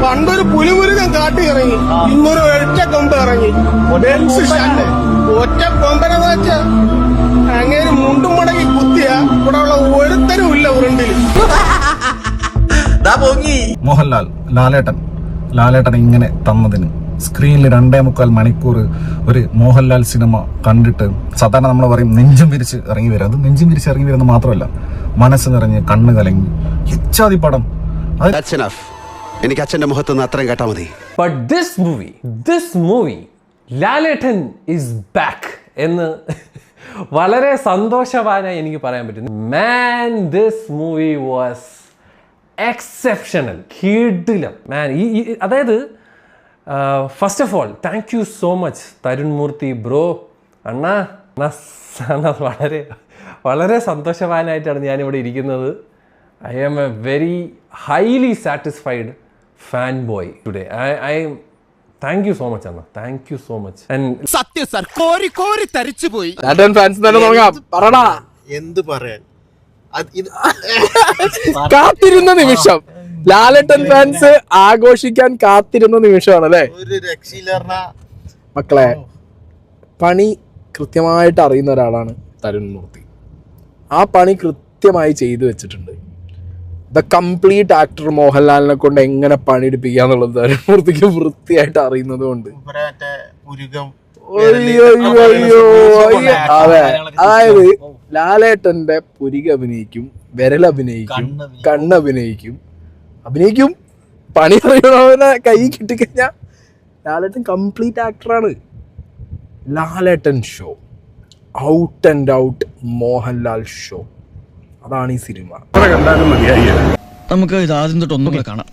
പണ്ടൊരു പുലിമുരുകൻ കാട്ടി ഇറങ്ങി, ഇന്നൊരു ഒറ്റ കൊമ്പ് ഇറങ്ങി. ഒറ്റ കൊമ്പനെന്ന് വെച്ചാ അങ്ങനെ മുണ്ടും മടങ്ങി കുത്തിയ ഇവിടെ ഉള്ള ഒരുത്തരും ഇല്ല ഉരുണ്ടിൽ. മോഹൻലാൽ ലാലേട്ടൻ ഇങ്ങനെ തന്നതിന് സ്ക്രീനിൽ 2.25 മണിക്കൂർ ഒരു മോഹൻലാൽ സിനിമ കണ്ടിട്ട് സാധാരണ നമ്മൾ പറയും നെഞ്ചും വിരിച്ച് ഇറങ്ങി വരും. അത് നെഞ്ചും വിരിച്ച് ഇറങ്ങി വരുന്നത് മാത്രമല്ല, മനസ്സ് നിറഞ്ഞ് കണ്ണ് കലങ്ങി ഇച്ചാതി പടം. എനിക്ക് അച്ഛന്റെ മുഖത്ത് നിന്ന് അത്രയും കേട്ടാ മതി. But this movie Lalettan is back എന്ന് വളരെ സന്തോഷവാനായി എനിക്ക് പറയാൻ പറ്റും. Man, this movie was exceptional. കിടിലം man. അതായത് first of all thank you so much Tarun Murthy bro. അണ്ണാ വളരെ വളരെ സന്തോഷവാനായിട്ടാണ് ഞാനിവിടെ ഇരിക്കുന്നത്. I am a very highly satisfied fan boy today. I thank you so much അണ്ണ, താങ്ക് യു സോ മച്ച്. സത്യം സർ, കോരി തരിച്ചു പോയി. എന്ത് പറയാൻ, കാത്തിരുന്ന നിമിഷം, ലാലേട്ടൻ ഫാൻസ് ആഘോഷിക്കാൻ കാത്തിരുന്ന നിമിഷമാണ് അല്ലേ? ഒരു രക്ഷയില്ല മക്കളെ. പണി കൃത്യമായിട്ട് അറിയുന്ന ഒരാളാണ് തരുൺ മൂർത്തി. ആ പണി കൃത്യമായി ചെയ്തു വെച്ചിട്ടുണ്ട്. ദ കംപ്ലീറ്റ് ആക്ടർ മോഹൻലാലിനെ കൊണ്ട് എങ്ങനെ പണിയെടുപ്പിക്കാന്നുള്ളത് തരുൺ മൂർത്തിക്ക് വൃത്തിയായിട്ട് അറിയുന്നത് കൊണ്ട്. അതെ, അതായത് ലാലേട്ടന്റെ പുരിക അഭിനയിക്കും, വിരലഭിനയിക്കും, കണ്ണഭിനയിക്കും, പണി അറിയണവനെ കൈ കിട്ടിക്കഴിഞ്ഞാൽ ലാലേട്ടൻ കംപ്ലീറ്റ് ആക്ടറാണ്. Lalettan show, out and out Mohanlal show. അതാണ് ഈ സിനിമ. നമുക്ക് ഇത് ആദ്യം തൊട്ട് ഒന്നും കാണാം.